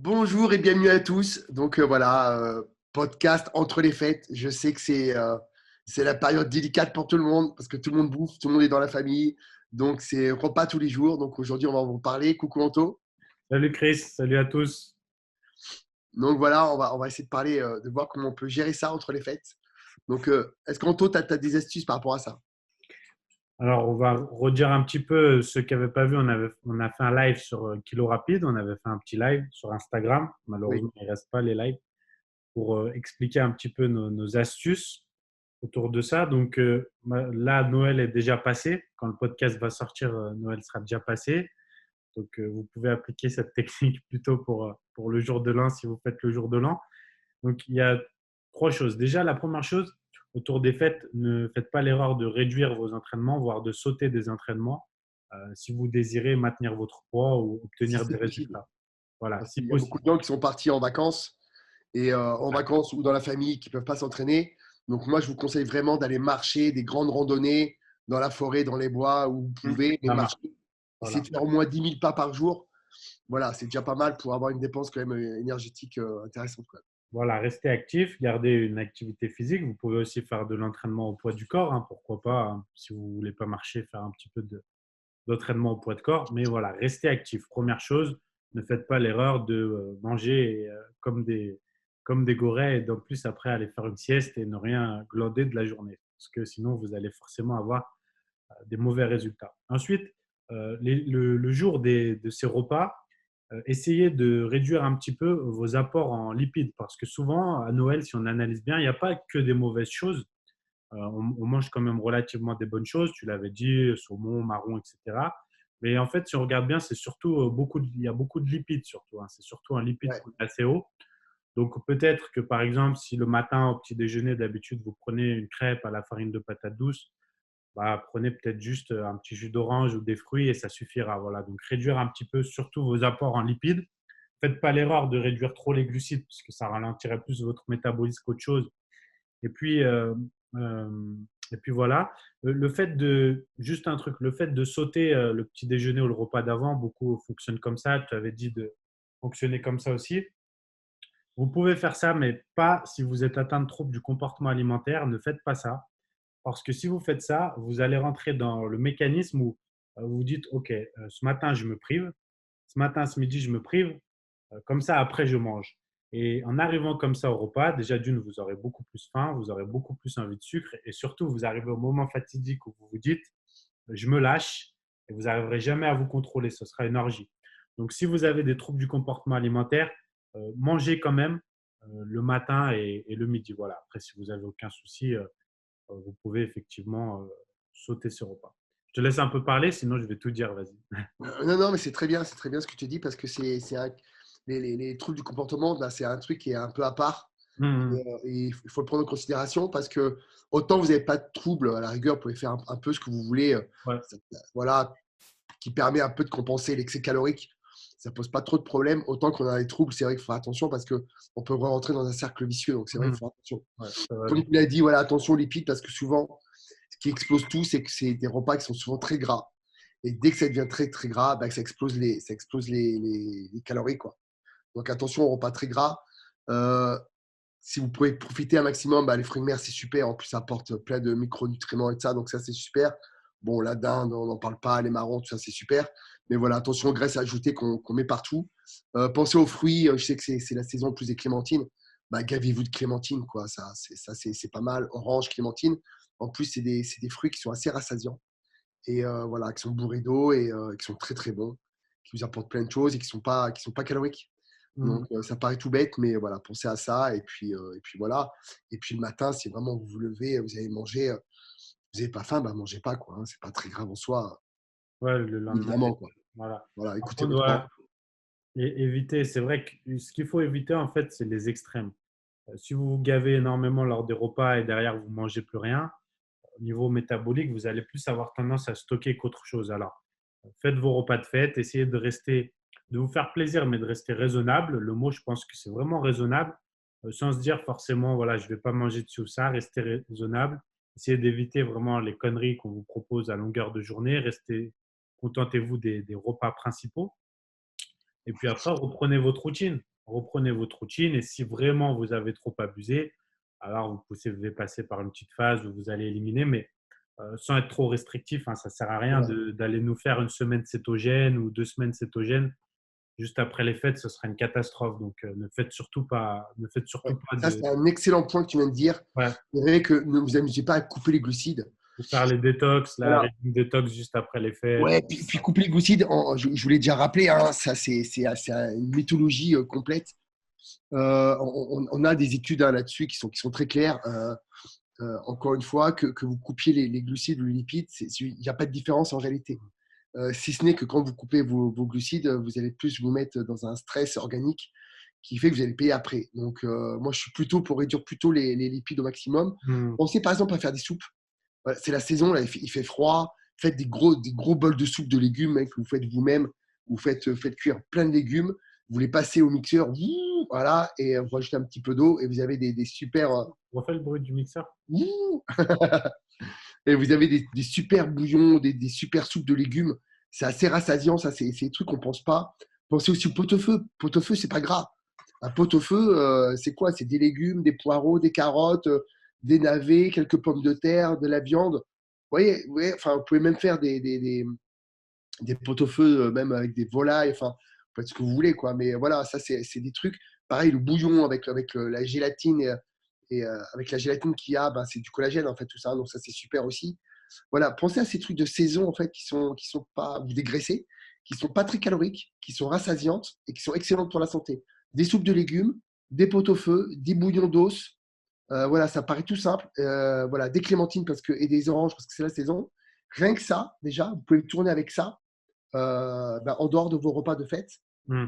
Bonjour et bienvenue à tous. Voilà, podcast entre les fêtes. Je sais que c'est la période délicate pour tout le monde parce que tout le monde bouffe, tout le monde est dans la famille. Donc c'est repas tous les jours. Donc aujourd'hui, on va vous parler. Coucou Anto. Salut Chris, salut à tous. Donc voilà, on va essayer de parler, de voir comment on peut gérer ça entre les fêtes. Est-ce qu'Anto, tu as des astuces par rapport à ça? Alors, on va redire un petit peu ceux qui n'avaient pas vu. On a fait un live sur Kilo Rapide. On avait fait un petit live sur Instagram. Oui. Malheureusement, il ne reste pas les lives pour expliquer un petit peu nos astuces autour de ça. Donc là, Noël est déjà passé. Quand le podcast va sortir, Noël sera déjà passé. Donc, vous pouvez appliquer cette technique plutôt pour le jour de l'an si vous faites le jour de l'an. Donc, il y a trois choses. Déjà, la première chose, autour des fêtes, ne faites pas l'erreur de réduire vos entraînements, voire de sauter des entraînements si vous désirez maintenir votre poids ou Si obtenir des c'est possible. résultats. Voilà, Parce si qu'il y a beaucoup possible. de gens qui sont partis en vacances en vacances ou dans la famille qui ne peuvent pas s'entraîner. Donc moi, je vous conseille vraiment d'aller marcher des grandes randonnées dans la forêt, dans les bois, où vous pouvez, mais Ça marche. marcher. Essayez Voilà. de faire au moins 10 000 pas par jour. Voilà, c'est déjà pas mal pour avoir une dépense quand même énergétique intéressante, quoi. Voilà, restez actif, gardez une activité physique. Vous pouvez aussi faire de l'entraînement au poids du corps, hein, pourquoi pas, hein, si vous ne voulez pas marcher, faire un petit peu d'entraînement au poids de corps. Mais voilà, restez actif. Première chose, ne faites pas l'erreur de manger comme des gourets et en plus après aller faire une sieste et ne rien glander de la journée. Parce que sinon, vous allez forcément avoir des mauvais résultats. Ensuite, le jour de ces repas, essayez de réduire un petit peu vos apports en lipides parce que souvent, à Noël, si on analyse bien, il n'y a pas que des mauvaises choses. On mange quand même relativement des bonnes choses, tu l'avais dit, saumon, marron, etc. Mais en fait, si on regarde bien, c'est surtout il y a beaucoup de lipides surtout, hein. C'est surtout un lipide Ouais. qui est assez haut. Donc peut-être que par exemple, si le matin au petit déjeuner, d'habitude, vous prenez une crêpe à la farine de patate douce, bah, prenez peut-être juste un petit jus d'orange ou des fruits et ça suffira. Voilà. Donc réduire un petit peu surtout vos apports en lipides. Faites pas l'erreur de réduire trop les glucides parce que ça ralentirait plus votre métabolisme qu'autre chose. Et puis, euh, et puis voilà, le fait de, juste un truc, le fait de sauter le petit déjeuner ou le repas d'avant, beaucoup fonctionnent comme ça. Tu avais dit de fonctionner comme ça aussi. Vous pouvez faire ça, mais pas si vous êtes atteint de troubles du comportement alimentaire. Ne faites pas ça. Parce que si vous faites ça, vous allez rentrer dans le mécanisme où vous vous dites, OK, ce matin, je me prive. Ce matin, ce midi, je me prive. Comme ça, après, je mange. Et en arrivant comme ça au repas, déjà d'une, vous aurez beaucoup plus faim, vous aurez beaucoup plus envie de sucre et surtout, vous arrivez au moment fatidique où vous vous dites, je me lâche et vous n'arriverez jamais à vous contrôler. Ce sera une orgie. Donc, si vous avez des troubles du comportement alimentaire, mangez quand même le matin et le midi. Voilà. Après, si vous n'avez aucun souci, vous pouvez effectivement sauter ce repas. Je te laisse un peu parler, sinon je vais tout dire. Vas-y. Non, non, mais c'est très bien ce que tu dis parce que les troubles du comportement, bah, c'est un truc qui est un peu à part. Et il faut le prendre en considération parce que autant vous n'avez pas de troubles, à la rigueur, vous pouvez faire un peu ce que vous voulez. Ouais. Voilà, qui permet un peu de compenser l'excès calorique. Ça pose pas trop de problèmes. Autant qu'on a des troubles, c'est vrai qu'il faut faire attention parce qu'on peut rentrer dans un cercle vicieux. Donc, c'est vrai qu'il faut faire attention. Ouais, ça va Comme vite. tu l'as dit, voilà, attention aux lipides parce que souvent, ce qui explose tout, c'est que c'est des repas qui sont souvent très gras. Et dès que ça devient très, très gras, bah, ça explose les calories, quoi. Donc, attention aux repas très gras. Euh, Si vous pouvez profiter un maximum, bah, les fruits de mer, c'est super. En plus, ça apporte plein de micronutriments et de ça. Donc, ça, c'est super. Bon, la dinde, on n'en parle pas. Les marrons, tout ça, c'est super. Mais voilà, attention aux graisses ajoutées qu'on met partout. Pensez aux fruits. Je sais que c'est la saison plus des clémentines. Bah, gavez-vous de clémentines, quoi. C'est pas mal. Orange, clémentine. En plus, c'est des fruits qui sont assez rassasiants. Et voilà, qui sont bourrés d'eau et qui sont très, très bons. Qui vous apportent plein de choses et qui sont pas caloriques. Mhm. Donc, ça paraît tout bête, mais voilà, pensez à ça. Et puis voilà. Et puis le matin, si vraiment vous vous levez, vous avez mangé, vous n'avez pas faim, bah, mangez pas, quoi, hein. C'est pas très grave en soi, Ouais, le lendemain. évidemment, quoi. Voilà. Voilà, Par écoutez contre, votre corps. voilà, éviter, c'est vrai que ce qu'il faut éviter, en fait, c'est les extrêmes. Si vous vous gavez énormément lors des repas et derrière, vous ne mangez plus rien, au niveau métabolique, vous allez plus avoir tendance à stocker qu'autre chose. Alors, faites vos repas de fête, essayez de vous faire plaisir, mais de rester raisonnable. Le mot, je pense que c'est vraiment raisonnable, sans se dire forcément, voilà, je ne vais pas manger de ci ou ça. Restez raisonnable. Essayez d'éviter vraiment les conneries qu'on vous propose à longueur de journée. Contentez-vous des repas principaux. Et puis après, reprenez votre routine. reprenez votre routine. Et si vraiment vous avez trop abusé, alors vous pouvez passer par une petite phase où vous allez éliminer, mais sans être trop restrictif. Hein, ça ne sert à rien Voilà. d'aller nous faire une semaine cétogène ou 2 semaines cétogène. Juste après les fêtes, ce serait une catastrophe. Donc, ne faites surtout pas, ne faites surtout Ouais. pas Ça, c'est un excellent point que tu viens de dire. ouais, C'est vrai que ne vous amusez pas à couper les glucides. ou faire les détox, la Voilà. régime détox juste après les fêtes. Ouais, puis couper les glucides, je vous l'ai déjà rappelé, hein, ça c'est une mythologie complète. On a des études hein, là-dessus qui sont très claires. Encore une fois, que vous coupiez les glucides ou les lipides, il n'y a pas de différence en réalité. Si ce n'est que quand vous coupez vos glucides, vous allez plus vous mettre dans un stress organique qui fait que vous allez payer après. Donc, moi, je suis plutôt pour réduire plutôt les lipides au maximum. Hmm. Pensez par exemple à faire des soupes. Voilà, c'est la saison, là, il fait froid. Faites des gros bols de soupe de légumes hein, que vous faites vous-même. Vous faites cuire plein de légumes. Vous les passez au mixeur, voilà, et vous rajoutez un petit peu d'eau et vous avez des super. Refais le bruit du mixeur. Et vous avez des super bouillons, des super soupes de légumes. C'est assez rassasiant, ça, c'est des trucs qu'on pense pas. Pensez aussi au pot-au-feu. Pot-au-feu, c'est pas gras. Un pot-au-feu, c'est quoi? C'est des légumes, des poireaux, des carottes, des navets, quelques pommes de terre, de la viande. Vous voyez, enfin, vous pouvez même faire des pot-au-feu, même avec des volailles, enfin, vous faites ce que vous voulez, quoi. Mais voilà, ça, c'est des trucs. Pareil, le bouillon avec la gélatine et avec la gélatine qu'il y a, ben, c'est du collagène, en fait, tout ça. Donc, ça, c'est super aussi. Voilà, pensez à ces trucs de saison, en fait, qui sont pas, vous dégraissez, qui sont pas très caloriques, qui sont rassasiantes et qui sont excellentes pour la santé. Des soupes de légumes, des pot-au-feu, des bouillons d'os. Voilà, ça paraît tout simple. Voilà, des clémentines et des oranges parce que c'est la saison. Rien que ça, déjà, vous pouvez tourner avec ça ben, en dehors de vos repas de fête. Hmm.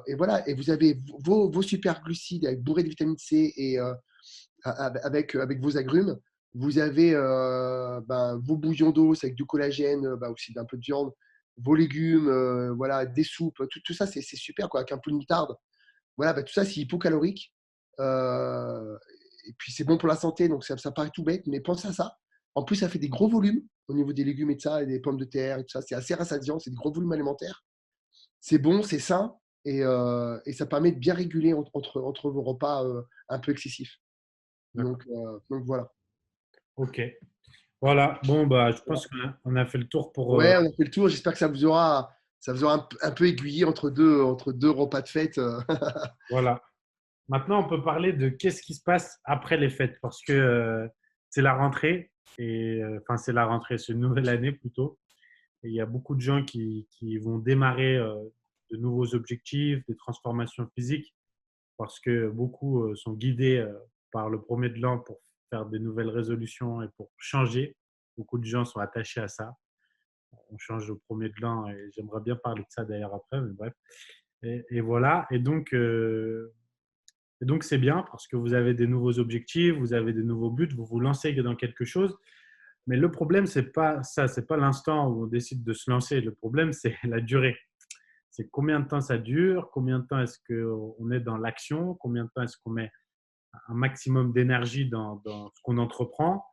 Et voilà, et vous avez vos super glucides avec, bourrés de vitamine C et avec vos agrumes. Vous avez ben, vos bouillons d'os avec du collagène, ben, aussi d'un peu de viande, vos légumes, voilà, des soupes, tout ça, c'est super, quoi, avec un peu de moutarde. Voilà, ben, tout ça, c'est hypocalorique. Euh, et puis, c'est bon pour la santé, donc ça paraît tout bête, mais pensez à ça. En plus, ça fait des gros volumes au niveau des légumes et de ça, et des pommes de terre et tout ça. C'est assez rassasiant, c'est des gros volumes alimentaires. C'est bon, c'est sain, et ça permet de bien réguler entre vos repas un peu excessifs. D'accord. Donc voilà. Ok. Voilà. Bon, bah, je Voilà. pense qu'on a fait le tour pour. Ouais, on a fait le tour. J'espère que ça vous aura un peu aiguillé entre deux repas de fête. Voilà. Maintenant, on peut parler de qu'est-ce qui se passe après les fêtes parce que c'est la rentrée et enfin c'est la rentrée, c'est une nouvelle année plutôt. Et il y a beaucoup de gens qui vont démarrer de nouveaux objectifs, des transformations physiques parce que beaucoup sont guidés par le premier de l'an pour faire des nouvelles résolutions et pour changer. Beaucoup de gens sont attachés à ça. On change au premier de l'an et j'aimerais bien parler de ça d'ailleurs après, mais bref. Et voilà. Et donc, c'est bien parce que vous avez des nouveaux objectifs, vous avez des nouveaux buts, vous vous lancez dans quelque chose. Mais le problème, c'est pas ça, c'est pas l'instant où on décide de se lancer. Le problème, c'est la durée. C'est combien de temps ça dure, combien de temps est-ce qu'on est dans l'action, combien de temps est-ce qu'on met un maximum d'énergie dans ce qu'on entreprend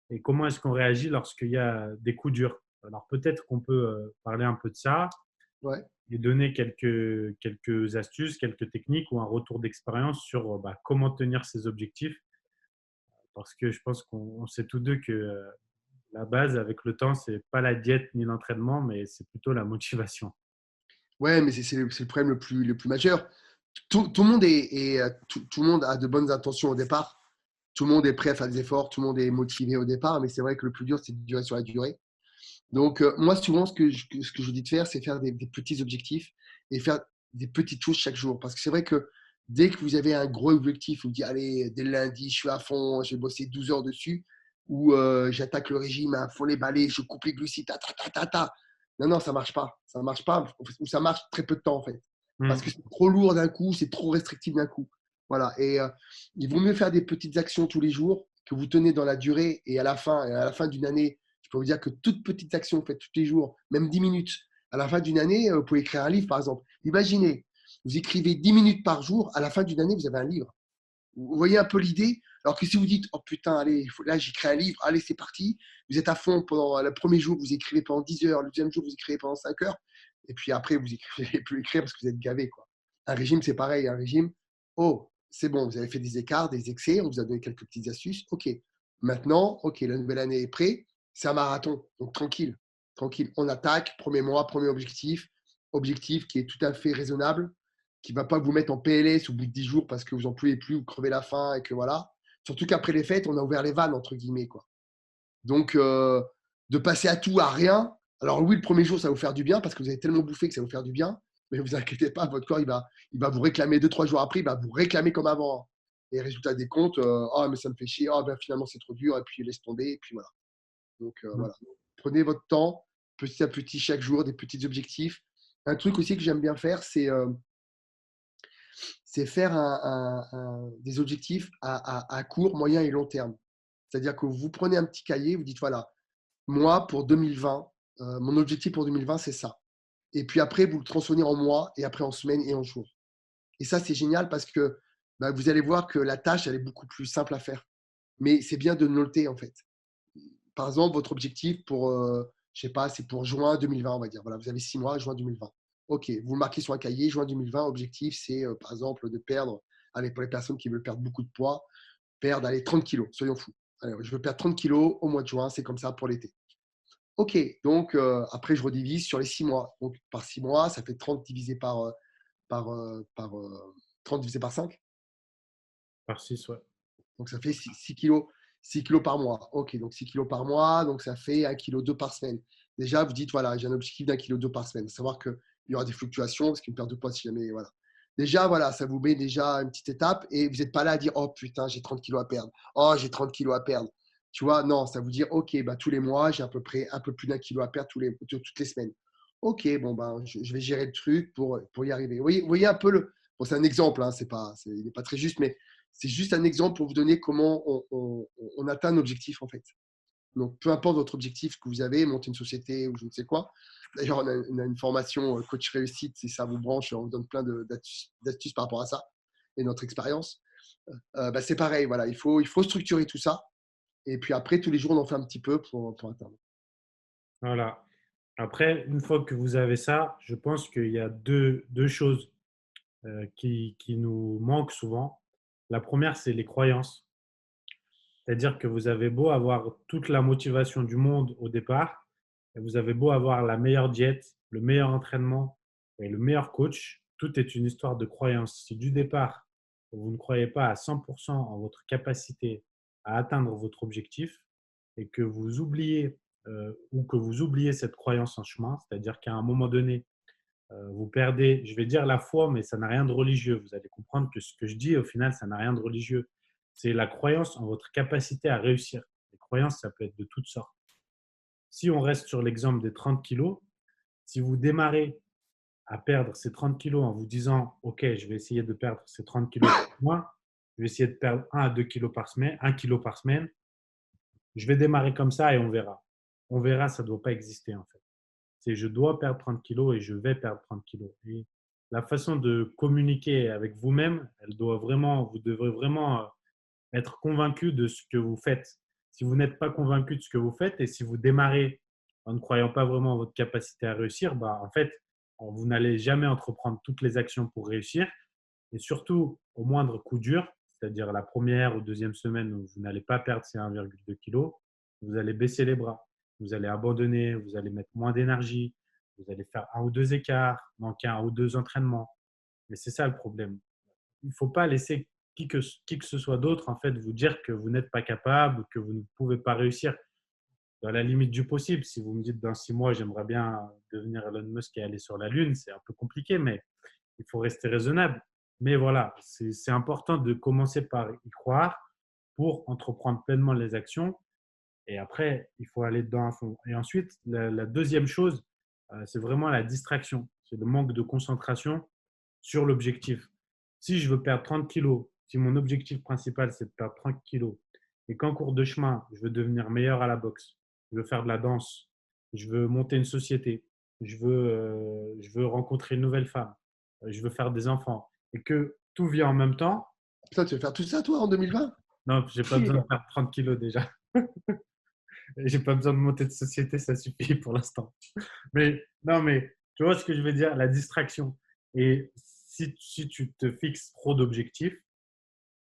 et comment est-ce qu'on réagit lorsqu'il y a des coups durs. Alors peut-être qu'on peut parler un peu de ça Ouais. et donner quelques astuces, quelques techniques ou un retour d'expérience sur bah, comment tenir ses objectifs. Parce que je pense qu'on sait tous deux que la base avec le temps, c'est pas la diète ni l'entraînement, mais c'est plutôt la motivation. Ouais, mais c'est le problème le plus majeur. Tout le monde tout le monde a de bonnes intentions au départ. Tout le monde est prêt à faire des efforts. Tout le monde est motivé au départ. Mais c'est vrai que le plus dur, c'est de durer sur la durée. Donc, moi, souvent, ce que je vous dis de faire, c'est faire des petits objectifs et faire des petites choses chaque jour. Parce que c'est vrai que dès que vous avez un gros objectif, vous dites, allez, dès le lundi, je suis à fond, j'ai bossé 12 heures dessus, ou j'attaque le régime à fond les balais, je coupe les glucides, ta, ta, ta, ta, ta. Non, non, ça marche pas. Ça marche pas, ou ça marche très peu de temps, en fait. Parce que Mm. c'est trop lourd d'un coup, c'est trop restrictif d'un coup. Voilà. Et il vaut mieux faire des petites actions tous les jours que vous tenez dans la durée et à la fin d'une année, je peux vous dire que toute petite action faite tous les jours, même 10 minutes, à la fin d'une année, vous pouvez écrire un livre, par exemple. Imaginez, vous écrivez 10 minutes par jour, à la fin d'une année, vous avez un livre. Vous voyez un peu l'idée. Alors que si vous dites, oh putain, allez, là, j'écris un livre, allez, c'est parti. Vous êtes à fond pendant le premier jour, vous écrivez pendant 10 heures, le deuxième jour, vous écrivez pendant 5 heures. Et puis après, vous n'écrivez plus écrire parce que vous êtes gavé, quoi. Un régime, c'est pareil. Un régime, oh, c'est bon, vous avez fait des écarts, des excès, on vous a donné quelques petites astuces. OK. Maintenant, OK, la nouvelle année est prête. C'est un marathon. Donc, tranquille. Tranquille. On attaque. Premier mois, premier objectif. Objectif qui est tout à fait raisonnable, qui ne va pas vous mettre en PLS au bout de 10 jours parce que vous n'en pouvez plus, vous crevez la faim et que voilà. Surtout qu'après les fêtes, on a ouvert les vannes, entre guillemets, quoi. Donc, de passer à tout, à rien. Alors oui, le premier jour, ça va vous faire du bien parce que vous avez tellement bouffé que ça va vous faire du bien. Mais ne vous inquiétez pas, votre corps, il va vous réclamer 2, 3 jours après, il va vous réclamer comme avant. Et résultat des comptes, ah, mais ça me fait chier, ah, ben finalement, c'est trop dur, et puis laisse tomber, et puis voilà. Donc, Mm. voilà. Prenez votre temps, petit à petit, chaque jour, des petits objectifs. Un truc aussi que j'aime bien faire, c'est faire des objectifs à court, moyen et long terme. C'est-à-dire que vous prenez un petit cahier, vous dites, voilà, moi, pour 2020, mon objectif pour 2020, c'est ça. Et puis après, vous le transformez en mois, et après en semaines et en jours. Et ça, c'est génial parce que bah, vous allez voir que la tâche, elle est beaucoup plus simple à faire. Mais c'est bien de noter, en fait. Par exemple, votre objectif pour, je sais pas, c'est pour juin 2020, on va dire. Voilà, vous avez 6 mois, juin 2020. OK, vous le marquez sur un cahier, juin 2020, objectif, c'est par exemple de perdre, allez, pour les personnes qui veulent perdre beaucoup de poids, perdre, allez, 30 kilos, soyons fous. Allez, je veux perdre 30 kilos au mois de juin, c'est comme ça pour l'été. OK, donc après, je redivise sur les 6 mois. Donc, par 6 mois, ça fait 30 divisé par 30 divisé par 5. Par 6, ouais. Donc, ça fait 6 kilos, 6 kilos par mois. OK, donc 6 kilos par mois, donc ça fait 1,2 kg par semaine. Déjà, vous dites, voilà, j'ai un objectif d'1,2 kg par semaine. Savoir qu'il y aura des fluctuations, parce qu'une perte de poids, si jamais, voilà. Déjà, voilà, ça vous met déjà une petite étape et vous n'êtes pas là à dire, oh putain, j'ai 30 kilos à perdre. Oh, j'ai 30 kilos à perdre. Tu vois, non, ça vous dire, OK, bah, tous les mois, j'ai à peu près un peu plus d'1 kilo à perdre toutes les semaines. OK, bon, ben, je vais gérer le truc pour y arriver. Vous voyez un peu le. Bon, c'est un exemple, hein, il n'est pas très juste, mais c'est juste un exemple pour vous donner comment on atteint un objectif, en fait. Donc, peu importe votre objectif que vous avez, monter une société ou je ne sais quoi. D'ailleurs, on a une formation coach réussite, si ça vous branche, on vous donne plein d'astuces par rapport à ça et notre expérience. Bah, c'est pareil, voilà, il faut structurer tout ça. Et puis après, tous les jours, on en fait un petit peu pour atteindre. Voilà. Après, une fois que vous avez ça, je pense qu'il y a deux choses qui nous manquent souvent. La première, c'est les croyances. C'est-à-dire que vous avez beau avoir toute la motivation du monde au départ, et vous avez beau avoir la meilleure diète, le meilleur entraînement et le meilleur coach, tout est une histoire de croyance. Si du départ, vous ne croyez pas à 100% en votre capacité à atteindre votre objectif et que vous oubliez ou que vous oubliez cette croyance en chemin, c'est-à-dire qu'à un moment donné, vous perdez, je vais dire la foi, mais ça n'a rien de religieux. Vous allez comprendre que ce que je dis, au final, ça n'a rien de religieux. C'est la croyance en votre capacité à réussir. Les croyances, ça peut être de toutes sortes. Si on reste sur l'exemple des 30 kilos, si vous démarrez à perdre ces 30 kilos en vous disant, OK, je vais essayer de perdre ces 30 kilos par mois, je vais essayer de perdre 1 à 2 kilos par semaine, 1 kilo par semaine, je vais démarrer comme ça et on verra. On verra, ça ne doit pas exister en fait. C'est je dois perdre 30 kilos et je vais perdre 30 kilos. Et la façon de communiquer avec vous-même, vous devrez vraiment être convaincu de ce que vous faites. Si vous n'êtes pas convaincu de ce que vous faites et si vous démarrez en ne croyant pas vraiment en votre capacité à réussir, bah, en fait, vous n'allez jamais entreprendre toutes les actions pour réussir. Et surtout, au moindre coup dur, c'est-à-dire la première ou deuxième semaine où vous n'allez pas perdre ces 1,2 kg, vous allez baisser les bras, vous allez abandonner, vous allez mettre moins d'énergie, vous allez faire un ou deux écarts, manquer un ou deux entraînements. Mais c'est ça le problème. Il ne faut pas laisser qui que ce soit d'autre en fait, vous dire que vous n'êtes pas capable ou que vous ne pouvez pas réussir. Dans la limite du possible, si vous me dites dans 6 mois, j'aimerais bien devenir Elon Musk et aller sur la Lune, c'est un peu compliqué, mais il faut rester raisonnable. Mais voilà, c'est important de commencer par y croire pour entreprendre pleinement les actions. Et après, il faut aller dedans à fond. Et ensuite, la deuxième chose, c'est vraiment la distraction. C'est le manque de concentration sur l'objectif. Si je veux perdre 30 kilos, si mon objectif principal, c'est de perdre 30 kilos, et qu'en cours de chemin, je veux devenir meilleur à la boxe, je veux faire de la danse, je veux monter une société, je veux rencontrer une nouvelle femme, je veux faire des enfants, et que tout vient en même temps, Putain, tu veux faire tout ça, toi, en 2020? non, j'ai pas besoin de perdre 30 kilos déjà. J'ai pas besoin de monter de société, ça suffit pour l'instant. Mais non, mais tu vois ce que je veux dire, la distraction. Et si tu te fixes trop d'objectifs,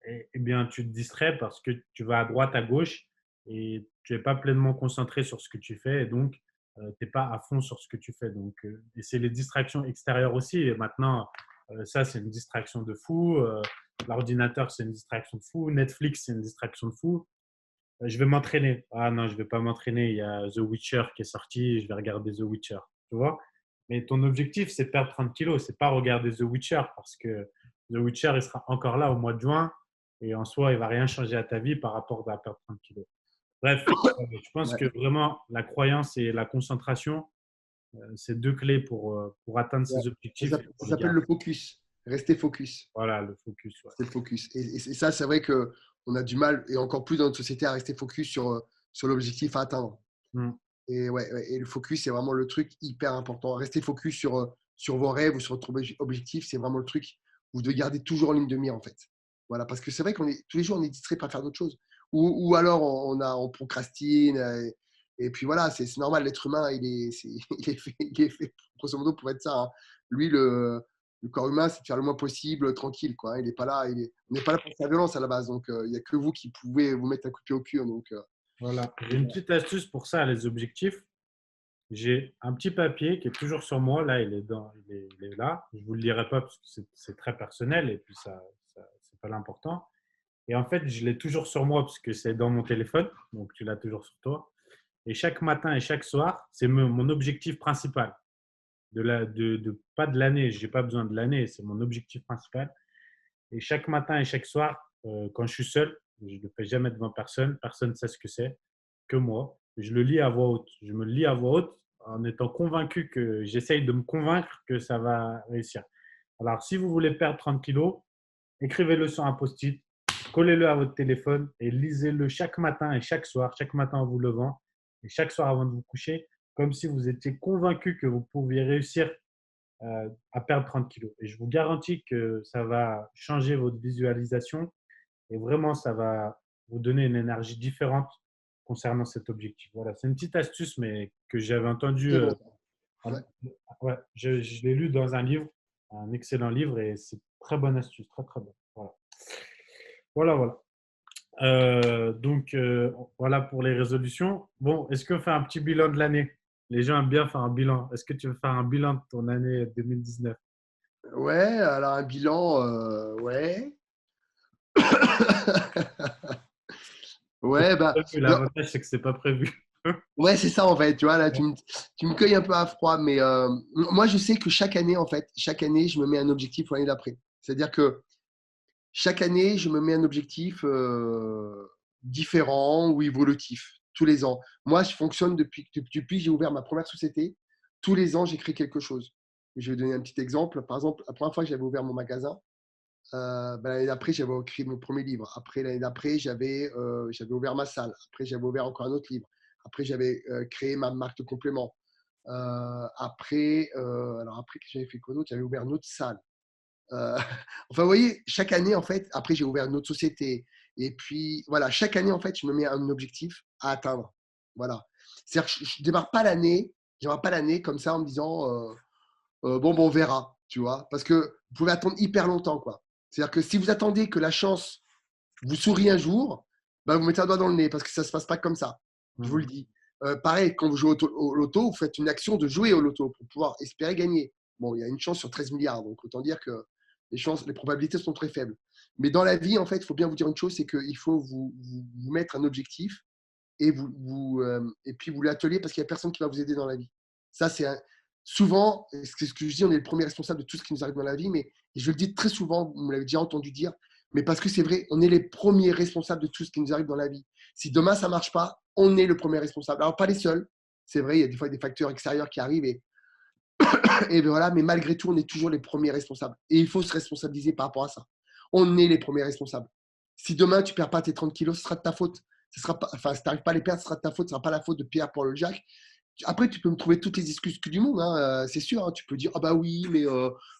eh bien, tu te distrais parce que tu vas à droite, à gauche et tu n'es pas pleinement concentré sur ce que tu fais et donc tu n'es pas à fond sur ce que tu fais. Donc, et c'est les distractions extérieures aussi. Et maintenant, ça, c'est une distraction de fou. L'ordinateur, c'est une distraction de fou. Netflix, c'est une distraction de fou. Je vais m'entraîner. Ah non, je ne vais pas m'entraîner. Il y a The Witcher qui est sorti. Je vais regarder The Witcher. Tu vois? Mais ton objectif, c'est de perdre 30 kilos. C'est pas regarder The Witcher parce que The Witcher, il sera encore là au mois de juin. Et en soi, il ne va rien changer à ta vie par rapport à perdre 30 kilos. Bref, je pense Ouais, que vraiment, la croyance et la concentration, c'est deux clés pour atteindre ouais. ses objectifs et Ça pour les s'appelle garder. le focus. Rester focus. Voilà, le focus. Ouais. C'est le focus. Et ça, c'est vrai qu'on a du mal, et encore plus dans notre société, à rester focus sur l'objectif à atteindre. Mm. Et, ouais, ouais, et le focus, c'est vraiment le truc hyper important. Rester focus sur vos rêves ou sur votre objectif, c'est vraiment le truc que vous devez garder toujours en ligne de mire, en fait. Voilà, parce que c'est vrai tous les jours, on est distrait par faire d'autres choses. Ou alors, on procrastine. Et puis voilà, c'est normal, l'être humain, il est fait, grosso modo, pour être ça, hein. Lui, le corps humain, c'est de faire le moins possible, tranquille, quoi. Il n'est pas là, on n'est pas là pour faire violence à la base. Donc, il n'y a que vous qui pouvez vous mettre un coup de pied au cul, hein. Donc, Voilà. J'ai une petite astuce pour ça, les objectifs. J'ai un petit papier qui est toujours sur moi. Là, il est là. Je ne vous le lirai pas parce que c'est très personnel et puis c'est pas l'important. Et en fait, je l'ai toujours sur moi parce que c'est dans mon téléphone. Donc, tu l'as toujours sur toi. Et chaque matin et chaque soir, c'est mon objectif principal. Pas de l'année, je n'ai pas besoin de l'année, c'est mon objectif principal. Et chaque matin et chaque soir, quand je suis seul, je ne le fais jamais devant personne, personne ne sait ce que c'est, que moi. Je le lis à voix haute. Je me le lis à voix haute en étant convaincu que j'essaye de me convaincre que ça va réussir. Alors, si vous voulez perdre 30 kilos, écrivez-le sur un post-it, collez-le à votre téléphone et lisez-le chaque matin et chaque soir, chaque matin en vous levant et chaque soir avant de vous coucher, comme si vous étiez convaincu que vous pouviez réussir à perdre 30 kilos. Et je vous garantis que ça va changer votre visualisation et vraiment, ça va vous donner une énergie différente concernant cet objectif. Voilà, c'est une petite astuce, mais que j'avais entendu. très bon. Ouais. Ouais, je l'ai lu dans un livre, un excellent livre, et c'est une très bonne astuce, très très bon. Voilà, voilà. Voilà. Donc, voilà pour les résolutions. Bon, est-ce qu'on fait un petit bilan de l'année? Les gens aiment bien faire un bilan. Est-ce que tu veux faire un bilan de ton année 2019? Ouais, alors un bilan, ouais. C'est Ouais, pas bah, prévu. non, L'avantage, c'est que c'est pas prévu. ouais, c'est ça en fait. Tu vois, là, tu me cueilles un peu à froid, mais moi, je sais que chaque année, en fait, chaque année, je me mets un objectif pour l'année d'après. C'est-à-dire que chaque année, je me mets un objectif différent ou évolutif, tous les ans. Moi, je fonctionne depuis que j'ai ouvert ma première société. Tous les ans, j'écris quelque chose. Je vais donner un petit exemple. Par exemple, la première fois que j'avais ouvert mon magasin, l'année d'après, j'avais écrit mon premier livre. Après, l'année d'après, j'avais ouvert ma salle. Après, j'avais ouvert encore un autre livre. Après, j'avais créé ma marque de complément. Alors après, que j'avais fait quoi d'autre? J'avais ouvert une autre salle. Euh, enfin, vous voyez, chaque année, en fait, après, j'ai ouvert une autre société. Et puis, voilà, chaque année, en fait, je me mets un objectif à atteindre. Voilà. C'est-à-dire que je ne démarre pas l'année comme ça en me disant, bon, on verra, tu vois. Parce que vous pouvez attendre hyper longtemps, quoi. C'est-à-dire que si vous attendez que la chance vous sourie un jour, ben, vous mettez un doigt dans le nez parce que ça ne se passe pas comme ça. Je vous le dis. Pareil, quand vous jouez au loto, vous faites une action de jouer au loto pour pouvoir espérer gagner. Bon, il y a une chance sur 13 milliards, donc autant dire que les probabilités sont très faibles. Mais dans la vie, en fait, il faut bien vous dire une chose, c'est qu'il faut vous mettre un objectif et puis vous l'atelier parce qu'il n'y a personne qui va vous aider dans la vie. Ça, souvent, c'est ce que je dis, on est le premier responsable de tout ce qui nous arrive dans la vie, mais je le dis très souvent, vous me l'avez déjà entendu dire, mais parce que c'est vrai, on est les premiers responsables de tout ce qui nous arrive dans la vie. Si demain ça ne marche pas, on est le premier responsable. Alors, pas les seuls, c'est vrai, il y a des fois des facteurs extérieurs qui arrivent et voilà, mais malgré tout, on est toujours les premiers responsables. Et il faut se responsabiliser par rapport à ça. On est les premiers responsables. Si demain tu ne perds pas tes 30 kilos, ce sera de ta faute. Ce sera pas, enfin, si tu n'arrives pas à les perdre, ce sera de ta faute. Ce ne sera pas la faute de Pierre, Paul, Jacques. Après, tu peux me trouver toutes les excuses que du monde, hein, c'est sûr. Hein. Tu peux dire, ah bah oui, mais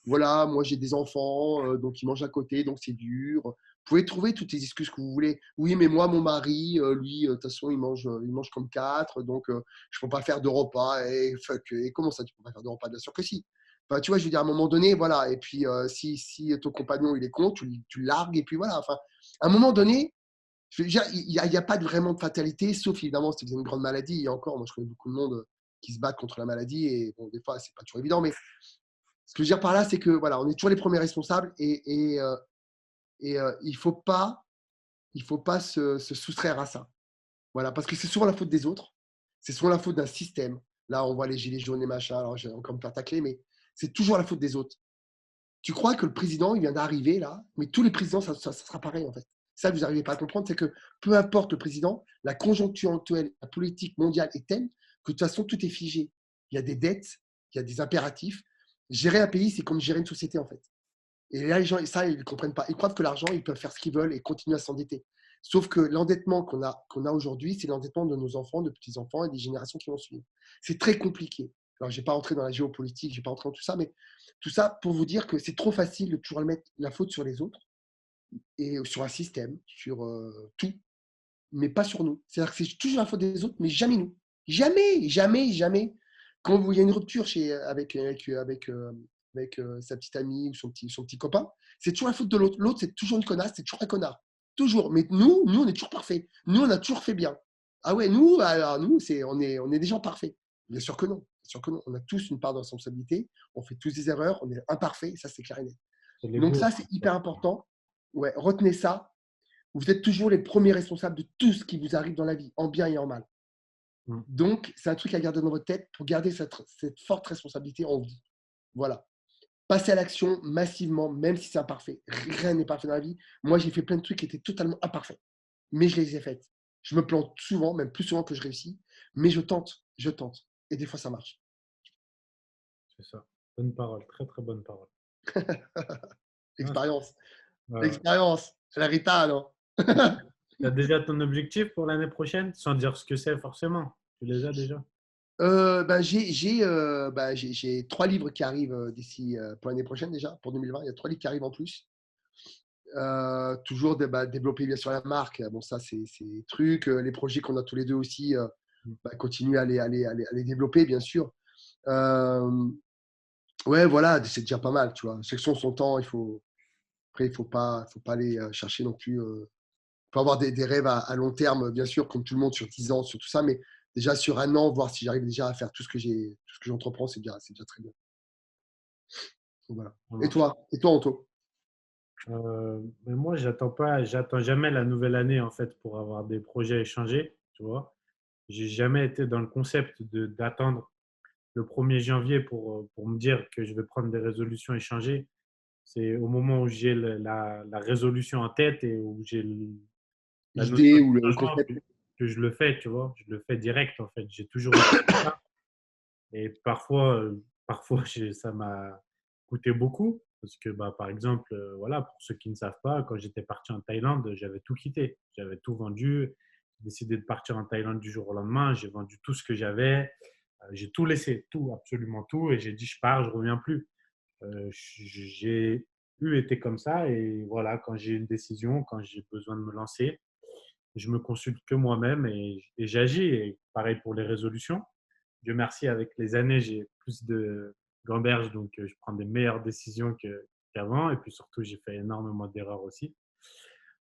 voilà, moi j'ai des enfants, donc ils mangent à côté, donc c'est dur. Vous pouvez trouver toutes les excuses que vous voulez. Oui, mais moi, mon mari, lui, de toute façon, il mange comme quatre, donc je ne peux pas faire de repas. Et, fuck, et comment ça, tu ne peux pas faire de repas? Bien sûr que si. Enfin, tu vois, je veux dire, à un moment donné, voilà. Et puis, si ton compagnon, il est con, tu le largues, et puis voilà. Enfin, à un moment donné, je veux dire, il y a pas vraiment de fatalité, sauf évidemment si vous avez une grande maladie. Et encore, moi, je connais beaucoup de monde qui se battent contre la maladie, et bon, des fois, c'est pas toujours évident. Mais ce que je veux dire par là, c'est que voilà, on est toujours les premiers responsables, et il faut pas se soustraire à ça. Voilà, parce que c'est souvent la faute des autres, c'est souvent la faute d'un système. Là, on voit les gilets jaunes et machin, alors j'ai encore me faire tacler, mais c'est toujours la faute des autres. Tu crois que le président, il vient d'arriver là, mais tous les présidents, ça sera pareil en fait. Ça, vous n'arrivez pas à comprendre, c'est que peu importe le président, la conjoncture actuelle, la politique mondiale est telle que de toute façon, tout est figé. Il y a des dettes, il y a des impératifs. Gérer un pays, c'est comme gérer une société en fait. Et là, les gens, ça, ils ne comprennent pas. Ils croient que l'argent, ils peuvent faire ce qu'ils veulent et continuer à s'endetter. Sauf que l'endettement qu'on a aujourd'hui, c'est l'endettement de nos enfants, de petits-enfants et des générations qui vont suivre. C'est très compliqué. Alors, je ne vais pas rentrer dans la géopolitique, je ne vais pas rentrer dans tout ça, mais tout ça pour vous dire que c'est trop facile de toujours mettre la faute sur les autres et sur un système, sur tout, mais pas sur nous. C'est-à-dire que c'est toujours la faute des autres, mais jamais nous. Jamais, jamais, jamais. Quand il y a une rupture avec sa petite amie ou son petit copain, c'est toujours la faute de l'autre. L'autre, c'est toujours une connasse, c'est toujours un connard. Toujours. Mais nous, on est toujours parfaits. Nous, on a toujours fait bien. Ah ouais, nous, alors nous, on est des gens parfaits. Bien sûr que non. Bien sûr que non. On a tous une part de responsabilité. On fait tous des erreurs. On est imparfaits. Ça, c'est clair et net. C'est Donc l'ego. ça, c'est hyper important. Ouais, retenez ça. Vous êtes toujours les premiers responsables de tout ce qui vous arrive dans la vie, en bien et en mal. Mm. Donc, c'est un truc à garder dans votre tête pour garder cette forte responsabilité en vous. Voilà. Passez à l'action massivement, même si c'est imparfait. Rien n'est parfait dans la vie. Moi, j'ai fait plein de trucs qui étaient totalement imparfaits, mais je les ai faites. Je me plante souvent, même plus souvent que je réussis, mais je tente, je tente. Et des fois, ça marche. C'est ça. Bonne parole, très très bonne parole. Ah, Expérience. ouais. Expérience. La Rita, non. Tu as déjà ton objectif pour l'année prochaine, sans dire ce que c'est forcément. Tu les as déjà? J'ai 3 livres qui arrivent d'ici pour l'année prochaine déjà, pour 2020. Il y a 3 livres qui arrivent en plus. Toujours développer bien sûr la marque. Bon, ça, c'est des trucs. Les projets qu'on a tous les deux aussi, Mm. continuer à les développer, bien sûr. Euh, ouais, voilà, c'est déjà pas mal, tu vois. Section son temps, après, il faut pas aller chercher non plus. Il faut avoir des rêves à long terme, bien sûr, comme tout le monde, sur 10 ans, sur tout ça, mais déjà sur un an, voir si j'arrive déjà à faire tout ce que j'entreprends, c'est déjà très bien. Donc, voilà. Ça Et marche. toi? Et toi, Anto? Mais moi, j'attends jamais la nouvelle année en fait pour avoir des projets à échanger, tu vois. J'ai jamais été dans le concept d'attendre le 1er janvier pour me dire que je vais prendre des résolutions et changer. C'est au moment où j'ai la résolution en tête et où j'ai la notion L'idée de ou le changement concept? que je le fais, tu vois. Je le fais direct en fait. J'ai toujours été comme ça. Et parfois ça m'a coûté beaucoup parce que, bah, par exemple, voilà, pour ceux qui ne savent pas, quand j'étais parti en Thaïlande, j'avais tout quitté. J'avais tout vendu. J'ai décidé de partir en Thaïlande du jour au lendemain. J'ai vendu tout ce que j'avais. J'ai tout laissé, tout, absolument tout. Et j'ai dit, je pars, je reviens plus. J'ai été comme ça. Et voilà, quand j'ai une décision, quand j'ai besoin de me lancer, je me consulte que moi-même et j'agis. Et pareil pour les résolutions. Dieu merci, avec les années, j'ai plus de gamberge, donc je prends des meilleures décisions qu'avant. Et puis surtout, j'ai fait énormément d'erreurs aussi.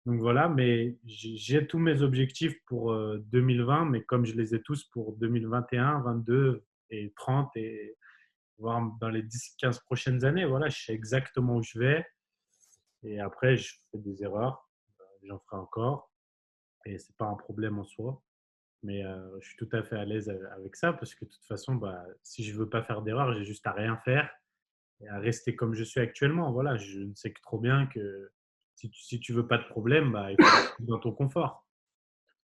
Donc voilà, mais j'ai tous mes objectifs pour 2020, mais comme je les ai tous pour 2021, 22 et 30 et voire dans les 10-15 prochaines années, voilà, je sais exactement où je vais. Et après, je fais des erreurs, j'en ferai encore, et c'est pas un problème en soi. Mais je suis tout à fait à l'aise avec ça parce que de toute façon, bah, si je veux pas faire d'erreur, j'ai juste à rien faire et à rester comme je suis actuellement. Voilà, je ne sais que trop bien que si tu veux pas de problème, bah, il faut rester dans ton confort.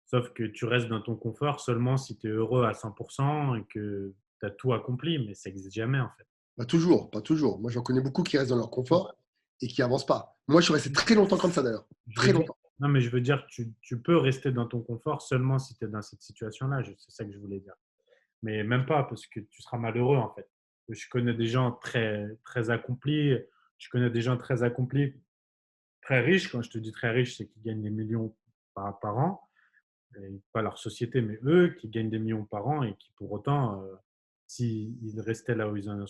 Sauf que tu restes dans ton confort seulement si tu es heureux à 100% et que tu as tout accompli, mais ça n'existe jamais en fait. Pas toujours, pas toujours. Moi, j'en connais beaucoup qui restent dans leur confort et qui avancent pas. Moi, je suis resté très longtemps comme ça d'ailleurs. Je veux Très dire, longtemps. non, mais je veux dire, tu peux rester dans ton confort seulement si tu es dans cette situation-là. C'est ça que je voulais dire. Mais même pas, parce que tu seras malheureux en fait. Je connais des gens très, très accomplis. Je connais des gens très accomplis, très riches. Quand je te dis très riches, c'est qu'ils gagnent des millions par an. Et pas leur société, mais eux qui gagnent des millions par an et qui pour autant, s'ils restaient là où ils en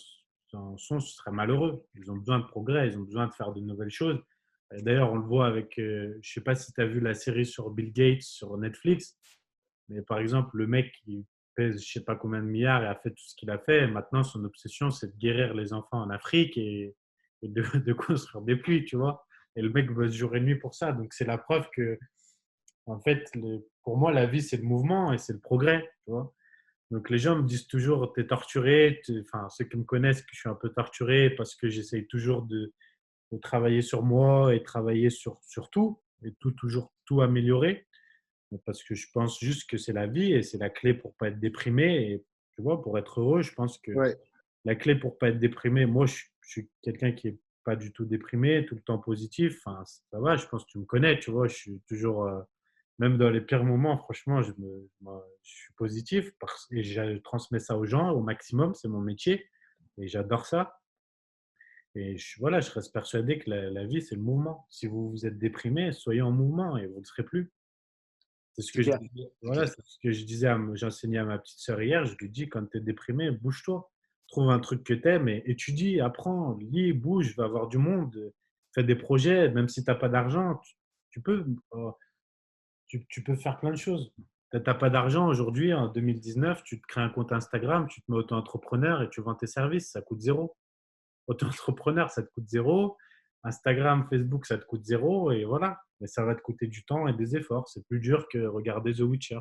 ce serait malheureux. Ils ont besoin de progrès, ils ont besoin de faire de nouvelles choses. Et d'ailleurs, on le voit avec, je ne sais pas si tu as vu la série sur Bill Gates sur Netflix, mais par exemple, le mec qui pèse je ne sais pas combien de milliards et a fait tout ce qu'il a fait, maintenant, son obsession, c'est de guérir les enfants en Afrique et de construire des puits, tu vois. Et le mec bosse jour et nuit pour ça. Donc, c'est la preuve que, en fait, pour moi, la vie, c'est le mouvement et c'est le progrès, tu vois. Donc, les gens me disent toujours, t'es torturé. Enfin, ceux qui me connaissent, que je suis un peu torturé parce que j'essaye toujours de travailler sur moi et travailler sur tout et toujours tout améliorer. Parce que je pense juste que c'est la vie et c'est la clé pour pas être déprimé. Et tu vois, pour être heureux, je pense que Ouais. la clé pour pas être déprimé, moi, je suis quelqu'un qui est pas du tout déprimé, tout le temps positif. Enfin, ça va, je pense que tu me connais, tu vois, je suis toujours, même dans les pires moments, franchement, je suis positif et je transmets ça aux gens au maximum, c'est mon métier et j'adore ça. Et voilà, je reste persuadé que la vie, c'est le mouvement. Si vous êtes déprimé, soyez en mouvement et vous ne le serez plus. C'est ce C'est que je clair. disais, C'est voilà, clair. c'est ce que je disais, j'enseignais à ma petite sœur hier. Je lui dis, quand tu es déprimé, bouge-toi. Trouve un truc que tu aimes et étudie, apprends, lis, bouge, va voir du monde, fais des projets, même si tu n'as pas d'argent, tu peux, tu peux faire plein de choses. Tu n'as pas d'argent aujourd'hui, en 2019, tu te crées un compte Instagram, tu te mets auto-entrepreneur et tu vends tes services, ça coûte zéro. Auto-entrepreneur, ça te coûte zéro. Instagram, Facebook, ça te coûte zéro. Et voilà. Mais ça va te coûter du temps et des efforts. C'est plus dur que regarder The Witcher.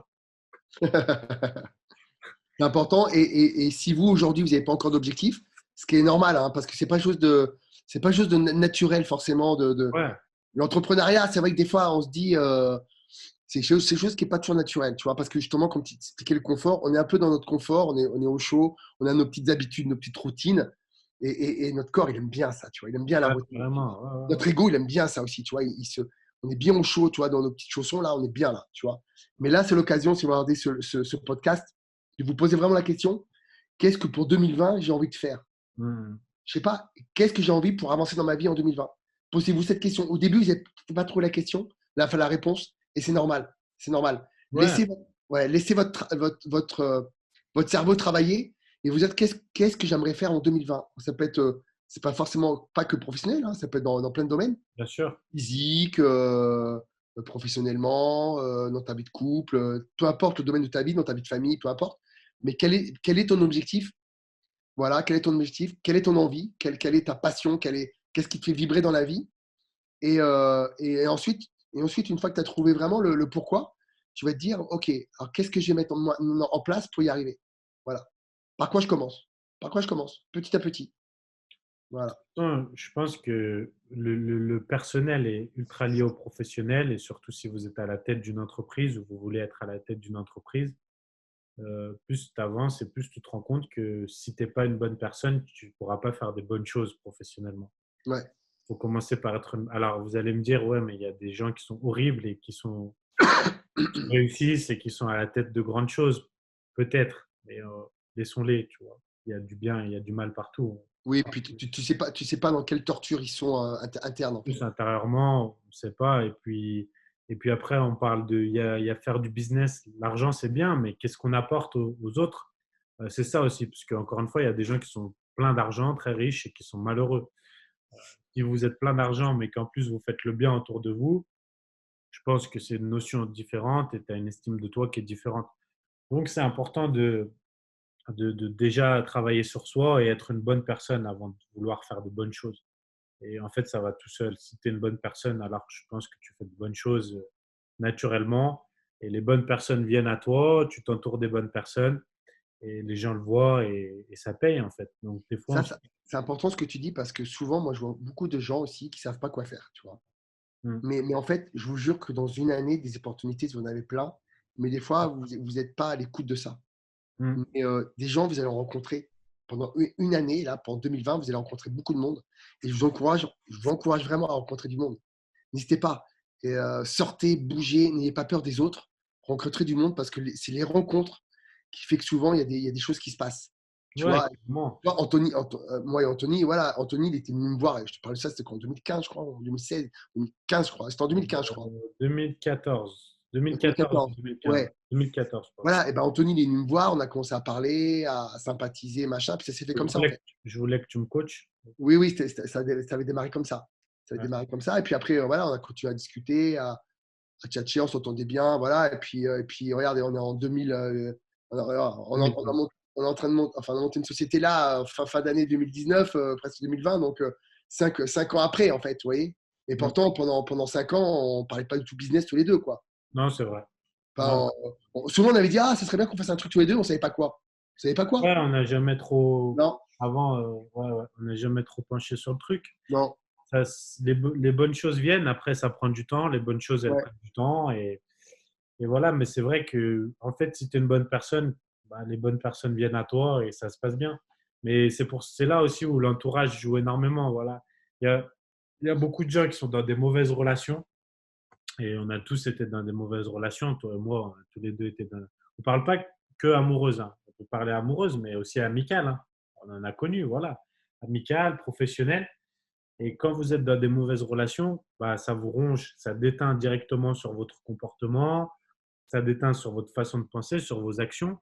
C'est important. Et si vous, aujourd'hui, vous n'avez pas encore d'objectif, ce qui est normal, hein, parce que c'est pas chose de naturel, forcément. Ouais, L'entrepreneuriat, c'est vrai que des fois, on se dit, c'est chose qui n'est pas toujours naturelle, tu vois, parce que justement, comme tu expliquais le confort, on est un peu dans notre confort, on est au chaud, on a nos petites habitudes, nos petites routines, et notre corps, il aime bien ça, tu vois, il aime bien la ouais, routine. vraiment. Ouais, ouais, Notre ego, il aime bien ça aussi, tu vois, on est bien au chaud, tu vois, dans nos petites chaussons, là, on est bien là, tu vois. Mais là, c'est l'occasion, si vous regardez ce podcast, de vous poser vraiment la question, qu'est-ce que pour 2020, j'ai envie de faire? ouais. Hmm. Je sais pas, qu'est-ce que j'ai envie pour avancer dans ma vie en 2020? Posez-vous cette question. Au début, vous n'avez pas trouvé la question, là, la réponse, et c'est normal. C'est normal. Ouais, Laissez votre cerveau travailler et vous dites qu'est-ce que j'aimerais faire en 2020? Ça peut être, c'est pas forcément pas que professionnel, hein, ça peut être dans plein de domaines, bien sûr. physique, professionnellement, dans ta vie de couple, peu importe le domaine de ta vie, dans ta vie de famille, peu importe. Mais quel est ton objectif? Voilà, quel est ton objectif? Quelle est ton envie? Quelle est ta passion? Qu'est-ce qui te fait vibrer dans la vie? Et ensuite, une fois que tu as trouvé vraiment le pourquoi, tu vas te dire, OK, alors qu'est-ce que je vais mettre en place pour y arriver? Voilà. Par quoi je commence? Par quoi je commence? Petit à petit. Voilà. Non, je pense que le personnel est ultra lié au professionnel et surtout si vous êtes à la tête d'une entreprise ou vous voulez être à la tête d'une entreprise, plus tu avances et plus tu te rends compte que si tu n'es pas une bonne personne, tu ne pourras pas faire des bonnes choses professionnellement. Ouais. Il faut commencer par être. Alors, vous allez me dire, ouais, mais il y a des gens qui sont horribles et qui réussissent et qui sont à la tête de grandes choses. Peut-être, mais laissons-les, tu vois. Il y a du bien, il y a du mal partout. Oui, puis tu sais pas dans quelle torture ils sont internes, en fait. Plus intérieurement, on ne sait pas. Et puis après, on parle il y a faire du business. L'argent, c'est bien, mais qu'est-ce qu'on apporte aux autres? C'est ça aussi, parce qu'encore une fois, il y a des gens qui sont pleins d'argent, très riches et qui sont malheureux. Si vous êtes plein d'argent, mais qu'en plus vous faites le bien autour de vous, je pense que c'est une notion différente et tu as une estime de toi qui est différente. Donc, c'est important de déjà travailler sur soi et être une bonne personne avant de vouloir faire de bonnes choses. Et en fait, ça va tout seul. Si tu es une bonne personne, alors je pense que tu fais de bonnes choses naturellement. Et les bonnes personnes viennent à toi, tu t'entoures des bonnes personnes et les gens le voient et ça paye en fait. Donc, des fois, Ça, c'est important ce que tu dis parce que souvent, moi, je vois beaucoup de gens aussi qui savent pas quoi faire, tu vois. Hmm. Mais en fait, je vous jure que dans une année, des opportunités, vous en avez plein. Mais des fois, vous n'êtes pas à l'écoute de ça. Hmm. Mais des gens, vous allez en rencontrer pendant une année, là, pendant 2020, vous allez rencontrer beaucoup de monde. Et je vous encourage vraiment à rencontrer du monde. N'hésitez pas. Et, sortez, bougez, n'ayez pas peur des autres. Rencontrez du monde parce que c'est les rencontres qui fait que souvent, il y a des choses qui se passent. Tu Ouais, vois, clairement. moi et Anthony, voilà, Anthony, il était venu me voir. Et je te parle de ça, c'était en 2015, je crois, en 2016, 2015, je crois. C'était en 2015, je crois. 2014. 2014 ou 2014. 2015. Ouais. 2014, je pense. Voilà, et ben Anthony, il est venu me voir, on a commencé à parler, à sympathiser, machin, puis ça s'est fait Je comme ça en voulais fait. je voulais que tu me coaches. Oui, oui, ça avait démarré comme ça. Ça avait Ouais. démarré comme ça. Et puis après, voilà, on a continué à discuter, à tchatcher, on s'entendait bien, voilà. Et puis regarde, on est en 2000, Amazing. on est en train de monter, enfin, on a monté une société là, fin d'année 2019, presque 2020, donc 5 ans après, en fait, vous voyez. Et Mm. pourtant, pendant 5 ans, on parlait pas du tout business tous les deux, quoi. Non, c'est vrai. Non. Enfin, souvent, on avait dit, ah, ça serait bien qu'on fasse un truc tous les deux, on savait pas quoi. Vous savez pas quoi? Ouais, on n'a jamais trop. Non, Avant, ouais, ouais, on n'a jamais trop penché sur le truc. non, Ça, les bonnes choses viennent, après, ça prend du temps. Les bonnes choses, elles ouais, prennent du temps. Et voilà, mais c'est vrai que, en fait, si tu es une bonne personne, bah, les bonnes personnes viennent à toi et ça se passe bien. Mais c'est là aussi où l'entourage joue énormément. Voilà. Il y a, il y a beaucoup de gens qui sont dans des mauvaises relations et on a tous été dans des mauvaises relations. Toi et moi, tous les deux étaient dans. On ne parle pas que amoureuse, hein. On peut parler amoureuse, mais aussi amicale, hein. On en a connu, voilà. Amicale, professionnelle. Et quand vous êtes dans des mauvaises relations, bah, ça vous ronge, ça déteint directement sur votre comportement, ça déteint sur votre façon de penser, sur vos actions.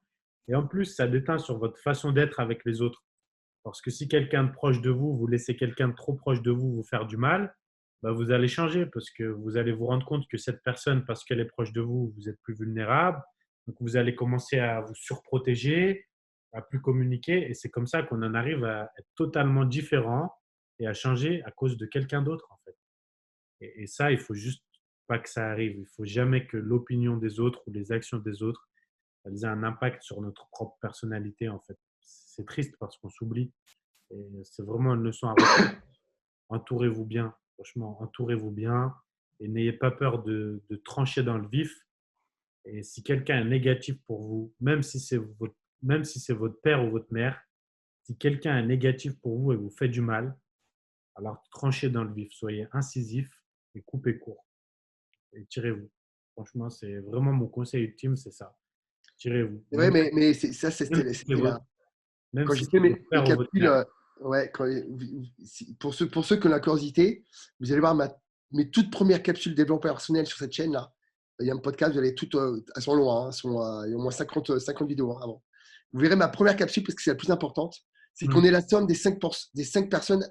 Et en plus, ça déteint sur votre façon d'être avec les autres. Parce que si quelqu'un de proche de vous, vous laissez quelqu'un de trop proche de vous vous faire du mal, bah, vous allez changer parce que vous allez vous rendre compte que cette personne, parce qu'elle est proche de vous, vous êtes plus vulnérable. Donc, vous allez commencer à vous surprotéger, à plus communiquer. Et c'est comme ça qu'on en arrive à être totalement différent et à changer à cause de quelqu'un d'autre, en fait. Et ça, il faut juste pas que ça arrive. Il faut jamais que l'opinion des autres ou les actions des autres, elles aient un impact sur notre propre personnalité, en fait. C'est triste parce qu'on s'oublie. Et c'est vraiment une leçon à retenir. Entourez-vous bien. Franchement, entourez-vous bien et n'ayez pas peur de trancher dans le vif. Et si quelqu'un est négatif pour vous, même si c'est votre père ou votre mère, si quelqu'un est négatif pour vous et vous fait du mal, alors tranchez dans le vif, soyez incisif et coupez court et tirez-vous. Franchement, c'est vraiment mon conseil ultime, c'est ça. Tirez-vous. c'est vrai, mais ça, Même c'était si c'est là. votre, même Quand si j'ai fait c'est votre mes père ou votre calculs, mère. ouais, pour ceux qui ont la curiosité, vous allez voir mes toutes premières capsules développement personnel sur cette chaîne-là. Il y a un podcast, vous allez toutes, elles sont loin, il y a au moins 50 vidéos avant. Vous verrez ma première capsule, parce que c'est la plus importante, c'est Hmm. qu'on est la somme des 5 personnes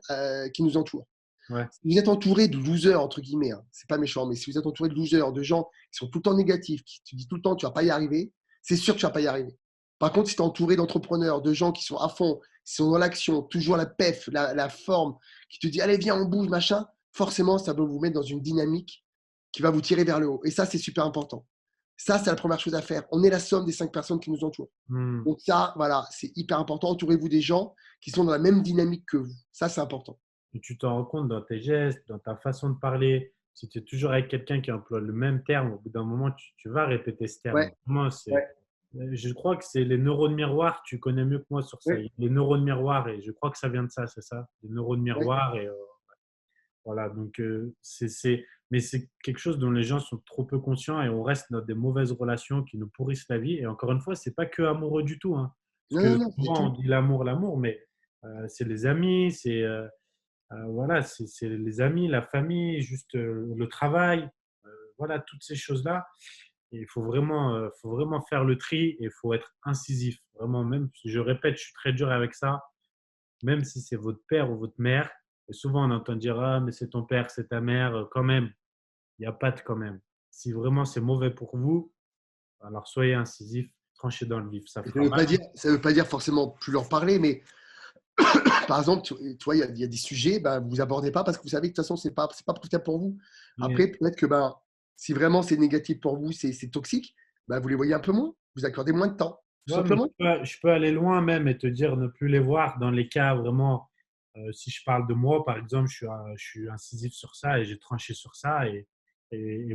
qui nous entourent. Ouais. Si vous êtes entouré de losers, entre guillemets, hein, c'est pas méchant, mais si vous êtes entouré de losers, de gens qui sont tout le temps négatifs, qui te disent tout le temps tu vas pas y arriver, c'est sûr que tu vas pas y arriver. Par contre, si tu es entouré d'entrepreneurs, de gens qui sont à fond, qui sont dans l'action, toujours la PEF, la forme, qui te dit allez, viens, on bouge, machin, forcément, ça va vous mettre dans une dynamique qui va vous tirer vers le haut. Et ça, c'est super important. Ça, c'est la première chose à faire. On est la somme des 5 personnes qui nous entourent. Hmm. Donc, ça, voilà, c'est hyper important. Entourez-vous des gens qui sont dans la même dynamique que vous. Ça, c'est important. Et tu t'en rends compte dans tes gestes, dans ta façon de parler. Si tu es toujours avec quelqu'un qui emploie le même terme, au bout d'un moment, tu vas répéter ce terme. Ouais, Moi, ouais, je crois que c'est les neurones miroirs. Tu connais mieux que moi sur ça. ouais, Les neurones miroirs, et je crois que ça vient de ça, c'est ça. Les neurones ouais. miroirs. Et voilà, donc mais c'est quelque chose dont les gens sont trop peu conscients et on reste dans des mauvaises relations qui nous pourrissent la vie. Et encore une fois, c'est pas que amoureux du tout, hein. Parce Non, non, que non, c'est souvent, on tout. dit l'amour, mais c'est les amis, voilà, c'est les amis, la famille, juste le travail, voilà, toutes ces choses-là. Et faut vraiment faire le tri et il faut être incisif. Vraiment, même si je répète, je suis très dur avec ça, même si c'est votre père ou votre mère. Et souvent, on entend dire ah, mais c'est ton père, c'est ta mère, quand même. Il n'y a pas de quand même. Si vraiment c'est mauvais pour vous, alors soyez incisif, tranchez dans le vif. Ça Et fera mal. ça veut pas dire forcément plus leur parler, mais par exemple, tu vois, il y a des sujets, ben, vous abordez pas parce que vous savez que de toute façon, c'est pas profitable pour vous. Mais Après, peut-être que ben, si vraiment c'est négatif pour vous, c'est toxique, ben, vous les voyez un peu moins, vous accordez moins de temps, tout ouais, mais simplement. je peux aller loin même et te dire ne plus les voir dans les cas vraiment. Si je parle de moi, par exemple, je suis incisif sur ça et j'ai tranché sur ça et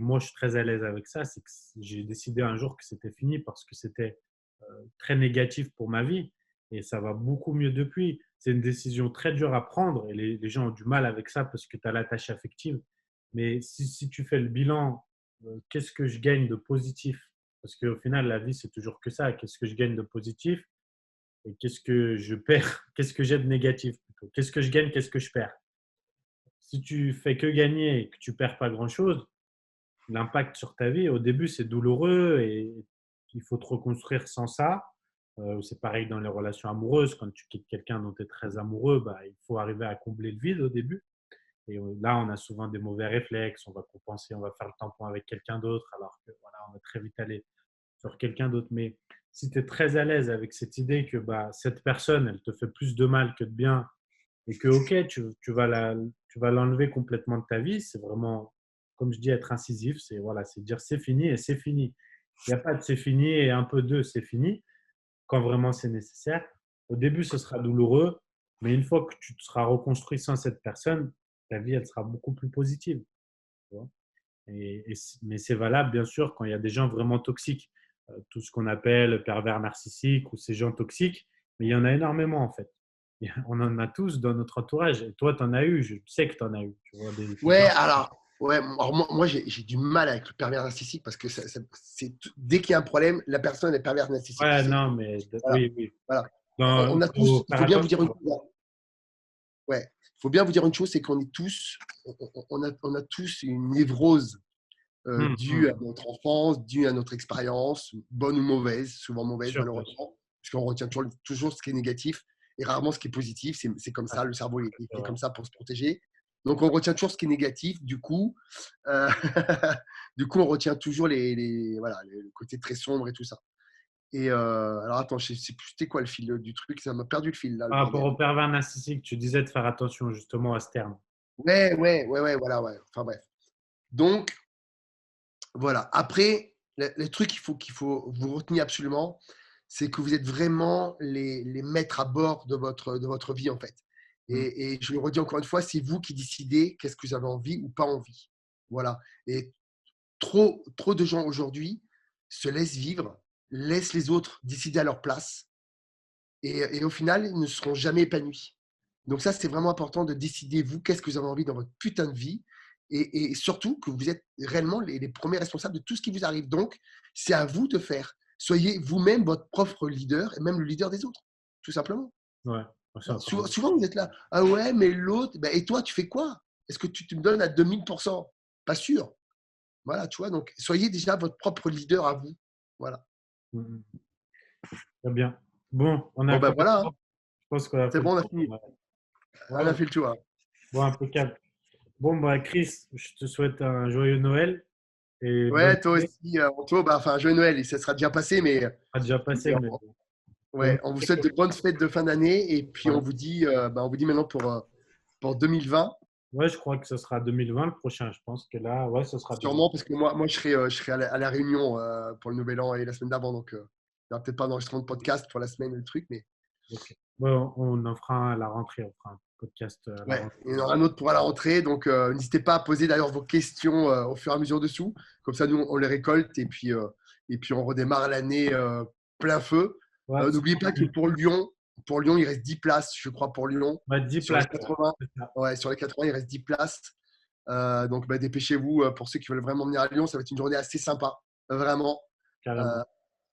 moi, je suis très à l'aise avec ça. C'est que j'ai décidé un jour que c'était fini parce que c'était très négatif pour ma vie et ça va beaucoup mieux depuis. C'est une décision très dure à prendre et les gens ont du mal avec ça parce que tu as l'attache affective. Mais si tu fais le bilan, qu'est-ce que je gagne de positif? Parce qu'au final, la vie, c'est toujours que ça. Qu'est-ce que je gagne de positif et qu'est-ce que je perds? Qu'est-ce que j'ai de négatif plutôt? Qu'est-ce que je gagne? Qu'est-ce que je perds? Si tu fais que gagner et que tu perds pas grand-chose, l'impact sur ta vie. Au début, c'est douloureux et il faut te reconstruire sans ça. C'est pareil dans les relations amoureuses. Quand tu quittes quelqu'un dont tu es très amoureux, bah, il faut arriver à combler le vide au début. Et là, on a souvent des mauvais réflexes. On va compenser, on va faire le tampon avec quelqu'un d'autre, alors que voilà, on va très vite aller sur quelqu'un d'autre. Mais si tu es très à l'aise avec cette idée que bah, cette personne, elle te fait plus de mal que de bien, et que, ok, tu vas l'enlever complètement de ta vie, c'est vraiment, comme je dis, être incisif, c'est voilà, c'est dire c'est fini et c'est fini. Il n'y a pas de c'est fini et un peu de c'est fini quand vraiment c'est nécessaire. Au début, ce sera douloureux, mais une fois que tu te seras reconstruit sans cette personne, ta vie, elle sera beaucoup plus positive. Tu vois. Mais c'est valable, bien sûr, quand il y a des gens vraiment toxiques. Tout ce qu'on appelle pervers narcissiques ou ces gens toxiques, mais il y en a énormément en fait. On en a tous dans notre entourage. Et toi, tu en as eu, je sais que tu en as eu. Tu vois, des Ouais, gens. alors moi j'ai du mal avec le pervers narcissique parce que dès qu'il y a un problème, la personne est pervers narcissique, tu Ouais, sais. non, mais Voilà, oui, oui. voilà. On a tous, Faut il faire faut bien vous dire une attention. chose. Ouais, il faut bien vous dire une chose, c'est qu'on est tous, on a tous une névrose Hum, hum. due à notre enfance, due à notre expérience, bonne ou mauvaise, souvent mauvaise Bien sûr. malheureusement, parce qu'on retient toujours ce qui est négatif et rarement ce qui est positif. C'est comme Ouais, ça, le cerveau est c'est fait vrai. comme ça pour se protéger. Donc on retient toujours ce qui est négatif. Du coup, euh, du coup on retient toujours voilà, le côté très sombre et tout ça. Et alors attends, je sais plus c'était quoi le fil du truc, ça m'a perdu le fil là, le Par rapport bordel. au pervers narcissique, tu disais de faire attention justement à ce terme. Ouais, voilà, ouais. Enfin bref. Donc voilà. Après, le truc qu'il faut vous retenir absolument, c'est que vous êtes vraiment les maîtres à bord de votre vie, en fait. Hum, Et je le redis encore une fois, c'est vous qui décidez qu'est-ce que vous avez envie ou pas envie. Voilà. Et trop de gens aujourd'hui se laissent vivre, laissent les autres décider à leur place et au final, ils ne seront jamais épanouis. Donc ça, c'est vraiment important de décider, vous, qu'est-ce que vous avez envie dans votre putain de vie et surtout que vous êtes réellement les premiers responsables de tout ce qui vous arrive. Donc, c'est à vous de faire. Soyez vous-même votre propre leader et même le leader des autres, tout simplement. ouais, c'est encore Souvent, mieux. souvent, vous êtes là, ah ouais, mais l'autre, ben, et toi, tu fais quoi? Est-ce que tu te donnes à 2000%? Pas sûr. Voilà, tu vois, donc soyez déjà votre propre leader à vous. Voilà. Hum, hum. Très bien. Bon, on Bon, a ben fait le voilà, hein. tour. Je pense qu'on a C'est fait le bon, on a tour. fini. Ouais, On a ouais. fait le tour, hein. Bon, impeccable. Bon, bah, Chris, je te souhaite un joyeux Noël et bonne Ouais, toi année. aussi, Anto, bah, enfin, joyeux Noël, ça sera déjà passé, mais Ça a déjà passé, mais bon, ouais, on vous souhaite de bonnes fêtes de fin d'année et puis ouais. on vous dit maintenant pour 2020, Ouais, je crois que ce sera 2020 le prochain. Je pense que là, ouais, ce sera 2020. sûrement, parce que moi je serai à la Réunion pour le Nouvel An et la semaine d'avant, donc il n'y aura peut-être pas d'enregistrement de podcast pour la semaine, le truc, mais Ok. Bon, on en fera un à la rentrée. On fera un podcast à la ouais, rentrée. il y en aura un autre pour à la rentrée, donc n'hésitez pas à poser d'ailleurs vos questions au fur et à mesure dessous, comme ça nous on les récolte et puis on redémarre l'année plein feu. Ouais, c'est N'oubliez pas que pour Lyon, il reste 10 places, je crois, pour Lyon. bah, 10 Sur les places. Ouais. 80, C'est ça, ouais, sur les 80, il reste 10 places. Donc bah, dépêchez-vous pour ceux qui veulent vraiment venir à Lyon. Ça va être une journée assez sympa, vraiment. carrément. Euh,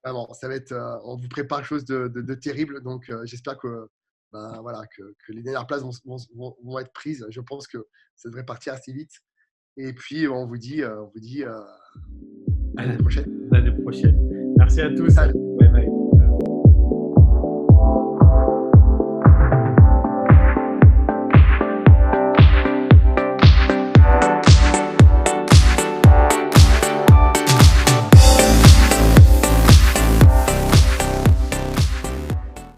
Vraiment, ça va être, on vous prépare quelque chose de terrible. Donc j'espère que, ben, voilà, que les dernières places vont être prises. Je pense que ça devrait partir assez vite. Et puis on vous dit à l'année prochaine. L'année prochaine. Merci à tous. Salut.